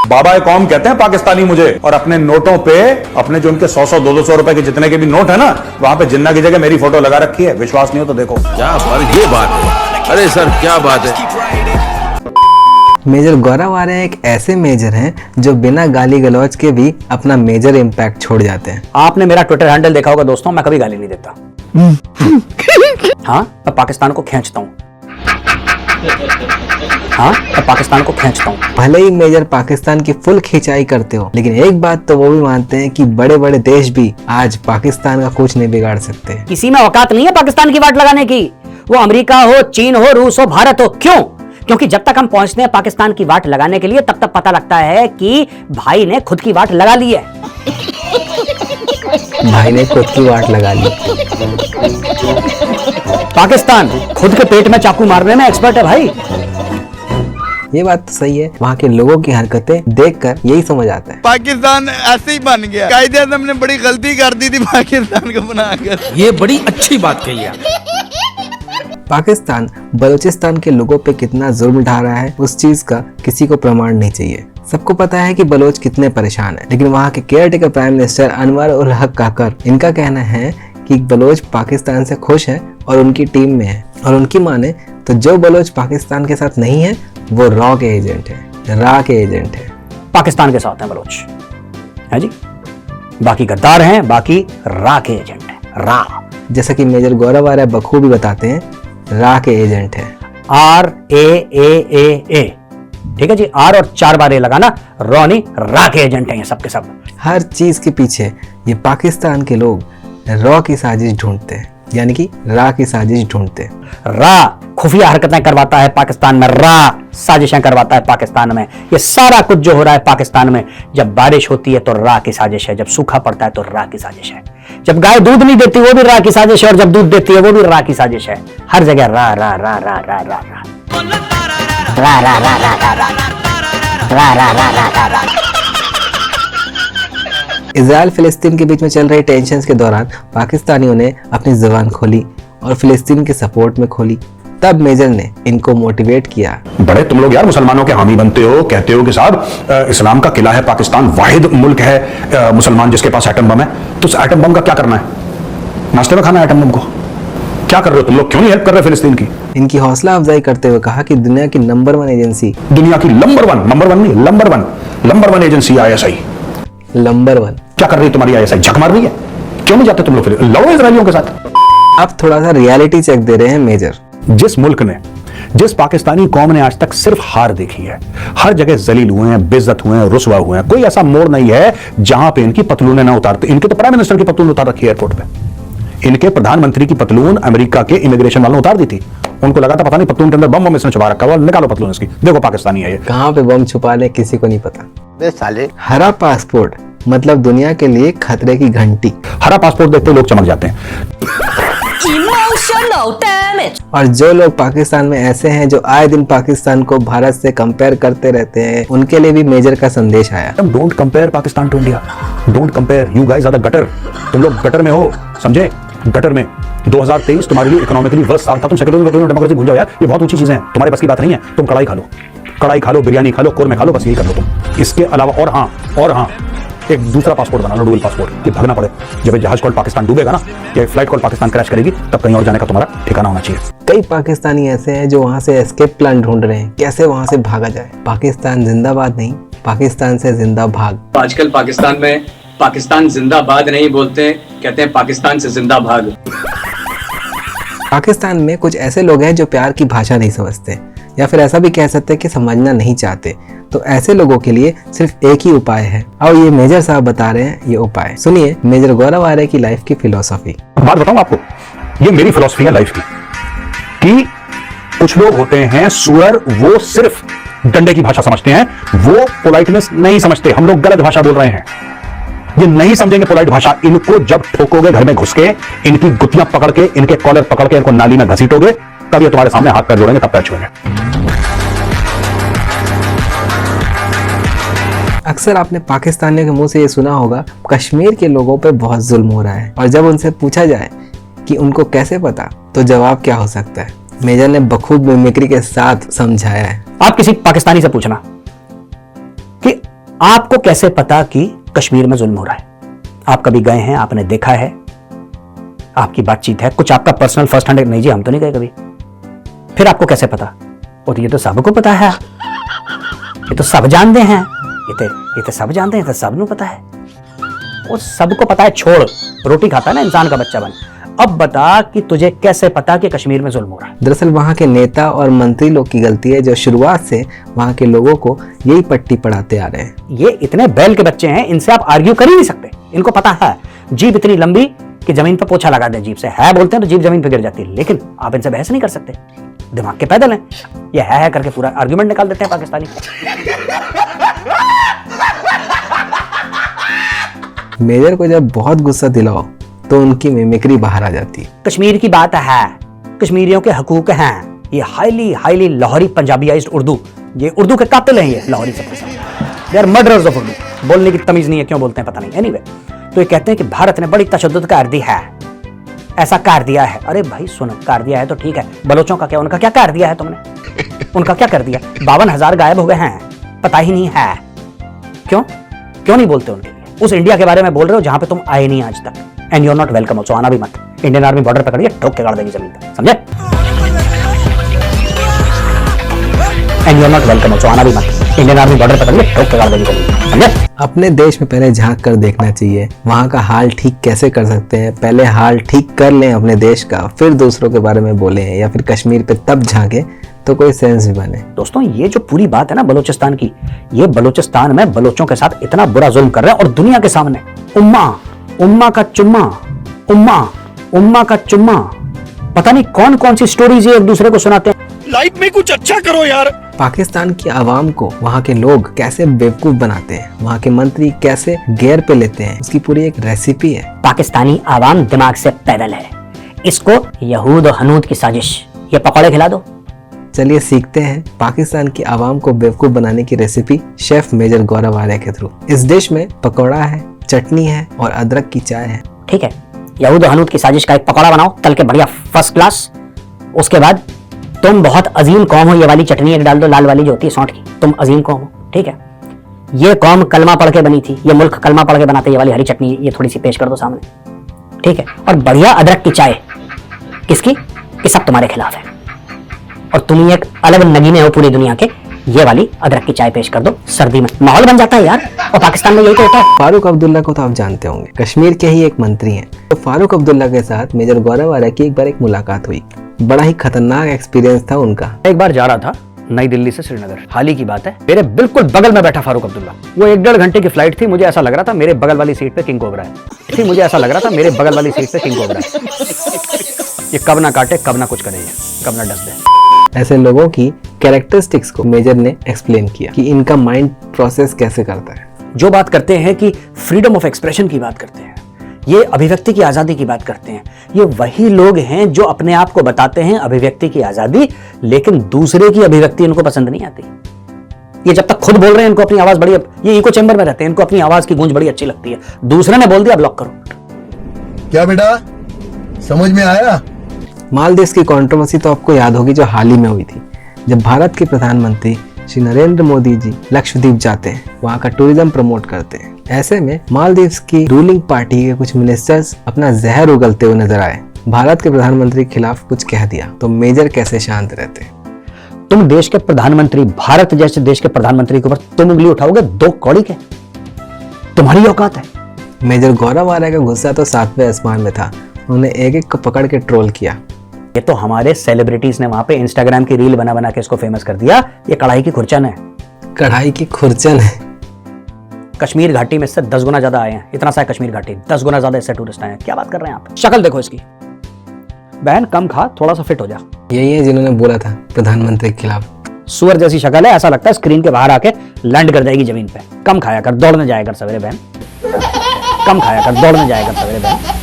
बाबा कौम कहते हैं पाकिस्तानी मुझे, और अपने नोटों पे, अपने जो उनके 100-100, 200 रुपए के जितने के भी नोट है ना, वहां पे जिन्ना की जगह मेरी फोटो लगा रखी है। विश्वास नहीं हो तो देखो। क्या पर ये बात है, अरे सर क्या बात है। मेजर गौरव आर्य एक ऐसे मेजर हैं जो बिना गाली गलौज के भी अपना मेजर इम्पैक्ट छोड़ जाते हैं। आपने मेरा ट्विटर हैंडल देखा होगा दोस्तों, मैं कभी गाली नहीं देता। हाँ, मैं पाकिस्तान को खींचता हूँ। हाँ, मैं पाकिस्तान को खींचता हूँ। भले ही मेजर पाकिस्तान की फुल खिंचाई करते हो, लेकिन एक बात तो वो भी मानते हैं कि बड़े बड़े देश भी आज पाकिस्तान का कुछ नहीं बिगाड़ सकते। किसी में औकात नहीं है पाकिस्तान की वाट लगाने की, वो अमेरिका हो, चीन हो, रूस हो, भारत हो। क्यों? क्योंकि जब तक हम पहुंचते हैं पाकिस्तान की वाट लगाने के लिए, तब तक पता लगता है कि भाई ने खुद की वाट लगा ली है। भाई ने खुद की वाट लगा ली। पाकिस्तान खुद के पेट में चाकू मारने में एक्सपर्ट है भाई। ये बात तो सही है, वहाँ के लोगों की हरकतें देखकर यही समझ आता है पाकिस्तान ऐसे ही बन गया। कायदे आज़म ने बड़ी गलती कर दी थी पाकिस्तान को बनाकर। ये बड़ी अच्छी बात कही है। पाकिस्तान बलूचिस्तान के लोगों पे कितना जुल्म ढा रहा है, उस चीज का किसी को प्रमाण नहीं चाहिए। सबको पता है कि बलोच कितने परेशान हैं, लेकिन वहाँ के caretaker prime minister Anwar ul Haq काकर, इनका कहना है कि बलोच पाकिस्तान से खुश है और उनकी टीम में है। और उनकी माने तो जो बलोच पाकिस्तान के साथ नहीं है वो रॉ के एजेंट है, रा के एजेंट है। पाकिस्तान के साथ हैं बलोच, है जी, बाकी गद्दार हैं, बाकी रा के एजेंट है। रा, जैसा कि मेजर गौरव आर्य बखूबी बताते हैं, रा के एजेंट है। RAAAA, ठीक है जी, आर और 4 बार ए लगाना, रॉ नहीं, रा के एजेंट हैं ये सब के सब। हर चीज के पीछे ये पाकिस्तान के लोग रॉ की साजिश ढूंढते हैं, यानी कि रा की साजिश ढूंढते हैं। रा खुफिया हरकतें करवाता है पाकिस्तान में, रा साजिशें करवाता है पाकिस्तान में। ये सारा कुछ जो हो रहा है पाकिस्तान में, जब बारिश होती है तो रा की साजिश है, जब सूखा पड़ता है तो रा की साजिश है, जब गाय दूध नहीं देती वो भी रा की साजिश है, और जब दूध देती है वो भी रा की साजिश है। हर जगह रा रा रा रा रा रा रा रा रा रा रा रा रा रा रा रा रा रा। इजराइल फिलिस्तीन के बीच में चल रही टेंशन्स के दौरान पाकिस्तानियों ने अपनी जुबान खोली और फिलिस्तीन के सपोर्ट में खोली। तब मेजर ने इनको मोटिवेट किया। बड़े तुम लोग यार मुसलमानों के हामी बनते हो, कहते हो कि साहब इस्लाम का किला है पाकिस्तान, वाहिद मुल्क है मुसलमान जिसके पास एटम बम है। तो उस एटम बम का क्या करना है? नाश्ते में खाना है एटम बम को? क्या कर रहे हो तुम लोग? क्यों नहीं हेल्प कर रहे फिलिस्तीन की? इनकी हौसला अफजाई करते हुए कहा कि दुनिया की नंबर 1 एजेंसी, दुनिया की number one agency ISI, number 1 क्या कर रही है तुम्हारी ISI? झक मार रही है? क्यों नहीं जाते तुम लोग? लड़ो इजरायलियों के साथ। अब थोड़ा सा रियलिटी चेक दे रहे हैं मेजर। जिस मुल्क ने, जिस पाकिस्तानी कौम ने आज तक सिर्फ हार देखी है, हर जगह जलील हुए हैं, बेइज्जत हुए हैं, रुसवा हुए हैं, कोई ऐसा मोड़ नहीं है जहां पे इनकी पतलूनें ना उतारते। इनके तो प्राइम मिनिस्टर की पतलून उतार रखी है एयरपोर्ट पे, इनके प्रधानमंत्री की पतलून अमेरिका के इमिग्रेशन वालों ने उतार दी थी। उनको लगा था पता नहीं पतलून के अंदर बम इसने छुपा रखा हुआ, निकालो पतलून इसकी, देखो पाकिस्तानी है ये। कहाँ पे बम छुपा ले किसी को नहीं पता। बे साले, हरा पासपोर्ट मतलब दुनिया के लिए खतरे की घंटी। हरा पासपोर्ट देखते लोग चमक जाते हैं। Emotional damage. और जो लोग पाकिस्तान में ऐसे हैं जो आए दिन पाकिस्तान को भारत से कंपेयर करते रहते हैं, उनके लिए भी मेजर का संदेश आया। Don't compare Pakistan to India, don't compare, you guys are the gutter. तुम लोग गटर में हो, समझे? गटर में 2023 तुम्हारे लिए इकोनॉमिकली वर्स्ट साल था। तुम सेक्युलरिज्म डेमोक्रेसी भूल जाओ यार, ये बहुत ऊंची चीजें हैं, तुम्हारे बस की बात नहीं है। तुम कढ़ाई खा लो, बिरयानी खा लो, कोरमे खा लो, बस यही कर लो तुम। इसके अलावा और हाँ एक दूसरा पासपोर्ट बना लो, डुअल पासपोर्ट, कि भागना पड़े जब जहाज कॉल पाकिस्तान डूबेगा ना, या फ्लाइट कॉल पाकिस्तान क्रैश करेगी, तब कहीं और जाने का तुम्हारा ठिकाना होना चाहिए। कई पाकिस्तानी ऐसे हैं जो वहाँ से एस्केप प्लान ढूंढ रहे हैं, कैसे वहाँ से भागा जाए। पाकिस्तान जिंदाबाद नहीं, पाकिस्तान से जिंदा भाग। आजकल पाकिस्तान में पाकिस्तान जिंदाबाद नहीं बोलते, कहते हैं पाकिस्तान से जिंदा भाग। पाकिस्तान में कुछ ऐसे लोग हैं जो प्यार की भाषा नहीं समझते, या फिर ऐसा भी कह सकते हैं कि समझना नहीं चाहते। तो ऐसे लोगों के लिए सिर्फ एक ही उपाय है, और ये मेजर साहब बता रहे हैं ये उपाय। सुनिए मेजर गौरव आर्य की लाइफ की फिलोसफी। बात बताऊं आपको, ये मेरी फिलोसफी है लाइफ की, कि कुछ लोग होते हैं सुअर, वो सिर्फ डंडे की भाषा समझते हैं, वो पोलाइटनेस नहीं समझते। हम लोग गलत भाषा बोल रहे हैं, ये नहीं समझेंगे पोलाइट भाषा। इनको जब ठोकोगे घर में घुस के, इनकी गुत्तियां पकड़ के, इनके कॉलर पकड़ के इनको नाली में घसीटोगे, तब ये तुम्हारे सामने हाथ पैर जोड़ेंगे, तब पैर छुएंगे। अक्सर आपने पाकिस्तानियों के मुंह से ये सुना होगा कश्मीर के लोगों पे बहुत जुल्म हो रहा है, और जब उनसे पूछा जाए कि उनको कैसे पता, तो जवाब क्या हो सकता है? मेजर ने बखूब मिमिक्री के साथ समझाया है। आप किसी पाकिस्तानी से पूछना कि आपको कैसे पता कि कश्मीर में जुल्म हो रहा है? आप कभी गए हैं, आपने देखा है, आपकी बातचीत है, कुछ आपका पर्सनल फर्स्ट हैंड? नहीं जी, हम तो नहीं गए कभी। फिर आपको कैसे पता? और ये तो सबको पता है, ये तो सब जानते हैं, ये तो सब जानते हैं, तो सब ਨੂੰ पता है, वो सबको पता है। छोड़, रोटी खाता है ना इंसान का बच्चा बन। अब बता कि तुझे कैसे पता कि कश्मीर में जुल्म हो रहा है? दरअसल वहाँ के नेता और मंत्री लोग की गलती है, जो शुरुआत से वहाँ के लोगों को यही पट्टी पढ़ाते आ रहे हैं। ये इतने बैल के बच्चे हैं, इनसे आप आर्ग्यू कर ही नहीं सकते। इनको पता है, जीभ इतनी लंबी कि जमीन पर पोछा लगा दे जीभ से, है बोलते हैं तो जीभ जमीन पर गिर जाती है, लेकिन आप इनसे बहस नहीं कर सकते। दिमाग के पैदल हैं, ये है करके पूरा आर्ग्यूमेंट निकाल देते हैं पाकिस्तानी। मेजर को जब बहुत गुस्सा दिलाओ तो उनकी मिमिक्री बाहर आ जाती है। कश्मीर की बात है, कश्मीरियों के हकूक हैं। ये हाईली लाहौरी पंजाबीआइज्ड उर्दू, ये उर्दू के कातिल हैं, ये लाहौरी सब they are murderers of Urdu. बोलने की तमीज नहीं है, क्यों बोलते हैं पता नहीं। एनीवे, तो ये कहते हैं कि भारत ने बड़ी तशद्दुद कर दी है, ऐसा कर दिया है। अरे भाई सुन, कर दिया है तो ठीक है, बलोचों का क्या, उनका क्या कर दिया है तुमने? उनका क्या कर दिया? 52,000 गायब हो गए हैं, पता ही नहीं है। क्यों नहीं बोलते उनके लिए? उस इंडिया के बारे में बोल रहे हो जहां पे तुम आए नहीं आज तक। And you are not welcome also, आना भी मत। इंडियन आर्मी बॉर्डर पकड़िए, ठोक के गाड़ देगी जमीन पे, समझे? And you are not welcome also, आना भी मत। इंडियन आर्मी बॉर्डर पकड़िए, ठोक के गाड़ देगी जमीन पे, समझे? अपने देश में पहले झांक कर देखना चाहिए, वहाँ का हाल ठीक कैसे कर सकते हैं। पहले हाल ठीक कर लें अपने देश का, फिर दूसरों के बारे में बोलें, या फिर कश्मीर पे तब झांके तो कोई सेंस भी बने। दोस्तों, ये जो पूरी बात है ना बलूचिस्तान की, ये बलूचिस्तान में बलोचों के साथ इतना बुरा जुल्म कर रहे हैं, और दुनिया के सामने उम्मा का चुम्मा, पता नहीं कौन कौन सी स्टोरीज ये एक दूसरे को सुनाते हैं। लाइफ में कुछ अच्छा करो यार। पाकिस्तान की आवाम को वहाँ के लोग कैसे बेवकूफ बनाते हैं, वहाँ के मंत्री कैसे गेयर पे लेते हैं, उसकी पूरी एक रेसिपी है। पाकिस्तानी आवाम दिमाग से पैदल है, इसको यहूद और हनूद की साजिश। ये पकौड़े खिला दो। चलिए सीखते हैं पाकिस्तान की आवाम को बेवकूफ बनाने की रेसिपी शेफ मेजर गौरव आर्य के थ्रू। इस डिश में पकौड़ा है, चटनी है और अदरक की चाय है। ठीक है, यहूद और हनूद की साजिश का एक पकौड़ा बनाओ, तल के बढ़िया फर्स्ट क्लास। उसके बाद तुम बहुत अजीम कौम हो, ये वाली चटनी एक डाल दो, लाल वाली जो होती है सौंठ की, तुम अजीम कौम हो। ठीक है, ये कौम कलमा पढ़ के बनी थी, ये मुल्क कलमा पढ़ के बनाते, ये वाली हरी चटनी ये थोड़ी सी पेश कर दो सामने। ठीक है, और बढ़िया अदरक की चाय, किसकी? कि सब तुम्हारे खिलाफ है और तुम एक अलग नगीने हो पूरी दुनिया के। ये वाली अदरक की चाय पेश कर दो, सर्दी में माहौल बन जाता है यार। और पाकिस्तान में यही तो होता है। फारूक अब्दुल्ला को तो आप जानते होंगे, कश्मीर के ही एक मंत्री हैं। तो फारूक अब्दुल्ला के साथ मेजर गौरव आर्य की एक बार एक मुलाकात हुई। बड़ा ही खतरनाक एक्सपीरियंस था उनका। एक बार जा रहा था नई दिल्ली से श्रीनगर, हाल ही की बात है। मेरे बिल्कुल बगल में बैठा फारूक अब्दुल्ला। वो 1-1.5 घंटे की फ्लाइट थी, मुझे ऐसा लग रहा था मेरे बगल वाली सीट पे किंग कोबरा है। ये कब ना काटे, कब ना कुछ करे, कब ना डस दे। ऐसे लोगों की कैरेक्टरिस्टिक्स को मेजर ने एक्सप्लेन किया कि इनका माइंड प्रोसेस कैसे करता है। जो बात करते हैं कि फ्रीडम ऑफ एक्सप्रेशन की बात करते हैं, ये अभिव्यक्ति की आजादी की बात करते हैं, ये वही लोग हैं जो अपने आप को बताते हैं अभिव्यक्ति की आजादी, लेकिन दूसरे की अभिव्यक्ति इनको पसंद नहीं आती। ये जब तक खुद बोल रहे हैं इनको अपनी आवाज बड़ी, ये इको चैम्बर में रहते हैं, इनको अपनी आवाज की गूंज बड़ी अच्छी लगती है। दूसरे ने बोल दिया ब्लॉक करो। क्या बेटा, समझ में आया? मालदीव की कंट्रोवर्सी तो आपको याद होगी, जो हाल ही में हुई थी, जब भारत के प्रधानमंत्री श्री नरेंद्र मोदी जी लक्षद्वीप जाते हैं, वहाँ का टूरिज्म प्रमोट करते हैं। ऐसे में मालदीव की रूलिंग पार्टी के कुछ मिनिस्टर्स अपना जहर उगलते हुए नजर आए। भारत के प्रधानमंत्री के खिलाफ कुछ कह दिया तो मेजर कैसे शांत रहते? तुम देश के प्रधानमंत्री, भारत जैसे देश के प्रधानमंत्री के ऊपर तुम उंगली उठाओगे? 2 कौड़ी के, तुम्हारी औकात है? मेजर गौरव आर्य का गुस्सा तो 7वें आसमान में था। उन्होंने एक को पकड़ के ट्रोल किया। ये तो हमारे सेलिब्रिटीज ने वहां पे इंस्टाग्राम की रील बना बना के इसको फेमस कर दिया। ये कढ़ाई की खुरचन है। कढ़ाई की खुरचन है। कश्मीर घाटी में इससे 10 गुना ज्यादा आए हैं। इतना सा है कश्मीर घाटी, 10 गुना ज्यादा इससे टूरिस्ट आए हैं। क्या बात कर रहे हैं आप? शक्ल देखो इसकी। बहन कम खा, थोड़ा सा फिट हो जा। यही है जिन्होंने बोला था प्रधानमंत्री के खिलाफ। सुअर जैसी शक्ल है, ऐसा लगता है स्क्रीन के बाहर आके लैंड कर जाएगी जमीन पे। कम खाया कर, दौड़ने जाया कर सवेरे बहन। कम खाया कर, दौड़ने जाया कर सवेरे बहन।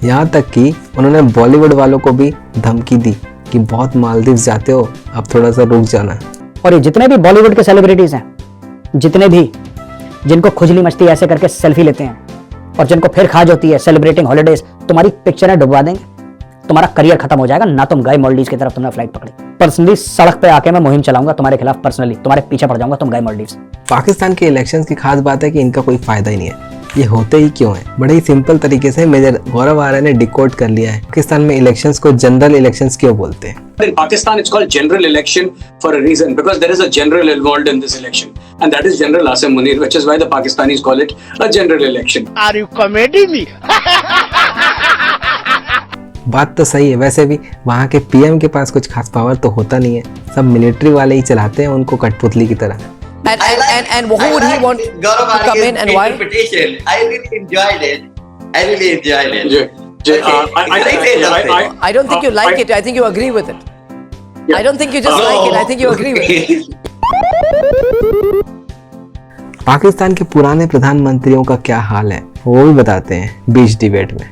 यहाँ तक कि उन्होंने बॉलीवुड वालों को भी धमकी दी कि बहुत मालदीव जाते हो, अब थोड़ा सा रुक जाना। और ये जितने भी बॉलीवुड के सेलिब्रिटीज हैं, जितने भी जिनको खुजली मचती ऐसे करके सेल्फी लेते हैं और जिनको फिर खाज होती है सेलिब्रेटिंग हॉलीडेज, तुम्हारी पिक्चरें डुबवा देंगे। तुम्हारा करियर खत्म हो जाएगा ना। तुम गए मालदीव्स की तरफ, तुमने फ्लाइट पकड़ी। पर्सनली सड़क पे आके मैं मुहिम चलाऊंगा तुम्हारे खिलाफ, पर्सनली तुम्हारे पीछे पड़ जाऊंगा, तुम गए मालदीव्स। पाकिस्तान के इलेक्शंस की खास बात है कि इनका कोई फायदा ही नहीं है। ये होते ही क्यों है? बड़े ही सिंपल तरीके से मेजर गौरव आर्य ने डिकोड कर लिया है। पाकिस्तान में इलेक्शंस को जनरल इलेक्शंस क्यों बोलते हैं? In Pakistan, it's called general election for a reason, because there is a general involved in this election, and that is General Asim Munir, which is why the Pakistanis call it a general election. Are you comedy me? बात तो सही है। वैसे भी वहाँ के PM के पास कुछ खास पावर तो होता नहीं है, सब मिलिट्री वाले ही चलाते हैं उनको कठपुतली की तरह। And who would he want to come in and why? Interpretation. I really enjoyed it. I don't think you like it. I think you agree with it. I don't think you just like it. I think you agree with it. Pakistan के पुराने प्रधानमंत्रियों का क्या हाल है वो भी बताते हैं बीच डिबेट में।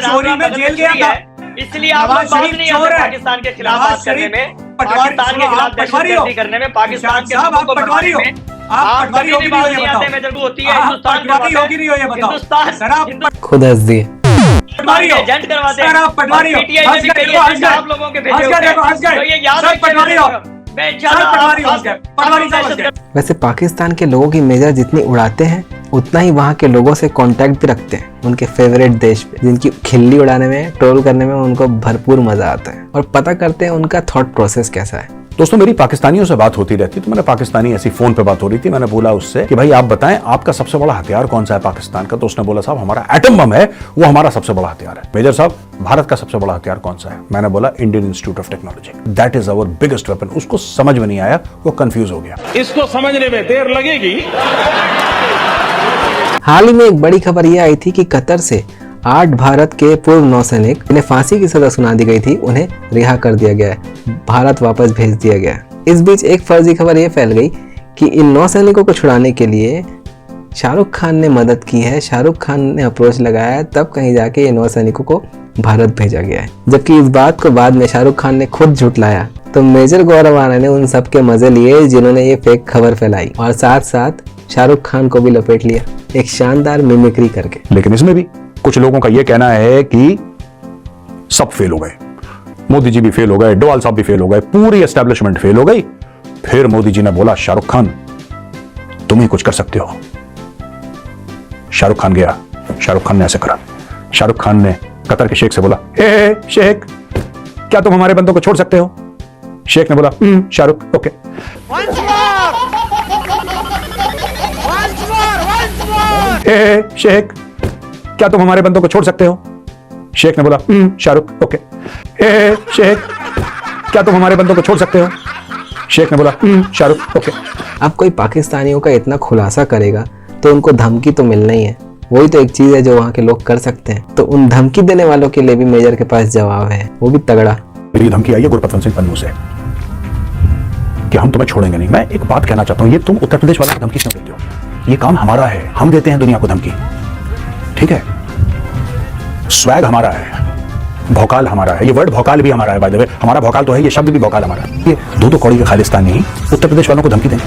चोरी में जेल गया था, इसलिए आप लोग बात नहीं आते पाकिस्तान के खिलाफ बात करने में, पाकिस्तान के खिलाफ दहशतगर्दी करने में, पाकिस्तान के लोगों को बढ़ाने में। आप कभी भी बात नहीं आते। मैं जरूर होती है हिंदुस्तान खुद हंस दिए। एजेंट करवाते हैं, पीटीआई में भी कई एजेंट आप लोगों के भेजे होते हैं, तो ये याद रखिए। वैसे पाकिस्तान के लोगों की मेजर जितनी उड़ाते हैं उतना ही वहाँ के लोगों से कांटेक्ट भी रखते हैं, उनके फेवरेट देश पे, जिनकी खिल्ली उड़ाने में, ट्रोल करने में उनको भरपूर मजा आता है, और पता करते हैं उनका थॉट प्रोसेस कैसा है। दोस्तों मेरी पाकिस्तानियों से बात होती रहती, तो मैंने पाकिस्तानी ऐसी फोन पे बात हो रही थी, मैंने बोला उससे कि भाई आप बताएं आपका सबसे बड़ा हथियार कौन सा है पाकिस्तान का? तो उसने बोला साहब हमारा एटम बम है, वो हमारा सबसे बड़ा हथियार है। मेजर साहब भारत का सबसे बड़ा हथियार कौन सा है? मैंने बोला Indian institute of technology, that is our biggest weapon. उसको समझ में नहीं आया, वो कंफ्यूज हो गया। इसको समझने में देर लगेगी। हाल ही में एक बड़ी खबर यह आई थी कि कतर से 8 भारत के पूर्व नौसैनिक जिन्हें फांसी की सजा सुना दी गई थी, उन्हें रिहा कर दिया गया है, भारत वापस भेज दिया गया है। इस बीच एक फर्जी खबर यह फैल गई कि इन नौसैनिकों को छुड़ाने के लिए शाहरुख खान ने मदद की है, शाहरुख खान ने अप्रोच लगाया है, तब कहीं जाके ये नौसैनिकों को भारत भेजा गया है। जबकि इस बात को बाद में शाहरुख खान ने खुद झुटलाया। तो मेजर गौरव आर्य ने उन सब के मजे लिए जिन्होंने ये फेक खबर फैलाई, और साथ साथ शाहरुख खान को भी लपेट लिया एक शानदार मिमिक्री करके। लेकिन इसमें भी कुछ लोगों का यह कहना है कि सब फेल हो गए, मोदी जी भी फेल हो गए, डोवाल साहब भी फेल हो गए, पूरी एस्टेब्लिशमेंट फेल हो गई। फिर मोदी जी ने बोला शाहरुख खान तुम ही कुछ कर सकते हो। शाहरुख खान गया, शाहरुख खान ने ऐसे करा, शाहरुख खान ने कतर के शेख से बोला हे शेख क्या तुम हमारे बंदों को छोड़ सकते हो? शेख ने बोला शाहरुख ओके। हे शेख क्या तुम हमारे बंदों को छोड़ सकते हो? शेख ने बोला शाहरुख ओके। हे शेख क्या तुम हमारे बंदों को छोड़ सकते हो? शेख ने बोला शाहरुख ओके। अब कोई पाकिस्तानियों का इतना खुलासा करेगा तो उनको धमकी तो मिलना ही है, वही तो एक चीज है जो वहाँ के लोग कर सकते हैं। तो उन धमकी देने वालों के लिए भी मेजर के पास जवाब है, वो भी तगड़ा। मेरी धमकी आई है गुरपतवंत सिंह पन्नू से कि हम तुम्हें छोड़ेंगे नहीं। मैं एक बात कहना चाहता हूँ, ये तुम उत्तर प्रदेश वालों को धमकी क्यों देते हो? ये काम हमारा है, हम देते हैं दुनिया को धमकी, ठीक है? स्वैग हमारा है, भौकाल हमारा है, ये वर्ड भौकाल भी हमारा है, बाय द वे हमारा भौकाल तो है, ये शब्द भी भौकाल हमारा है। ये दो कौड़ी के खालिस्तानी उत्तर प्रदेश वालों को धमकी देंगे,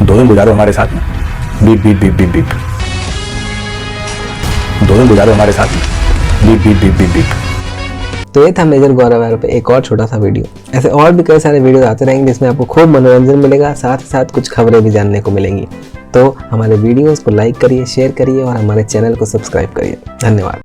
2 दिन गुजारो हमारे साथ में, beep beep beep beep beep, 2 दिन गुजारो हमारे साथ में, beep beep beep beep beep. तो ये था मेजर गौरव आर्य पे एक और छोटा सा वीडियो। ऐसे और भी कई सारे वीडियो आते रहेंगे जिसमें आपको खूब मनोरंजन मिलेगा, साथ ही साथ कुछ खबरें भी जानने को मिलेंगी। तो हमारे वीडियोस को लाइक करिए, शेयर करिए और हमारे चैनल को सब्सक्राइब करिए। धन्यवाद।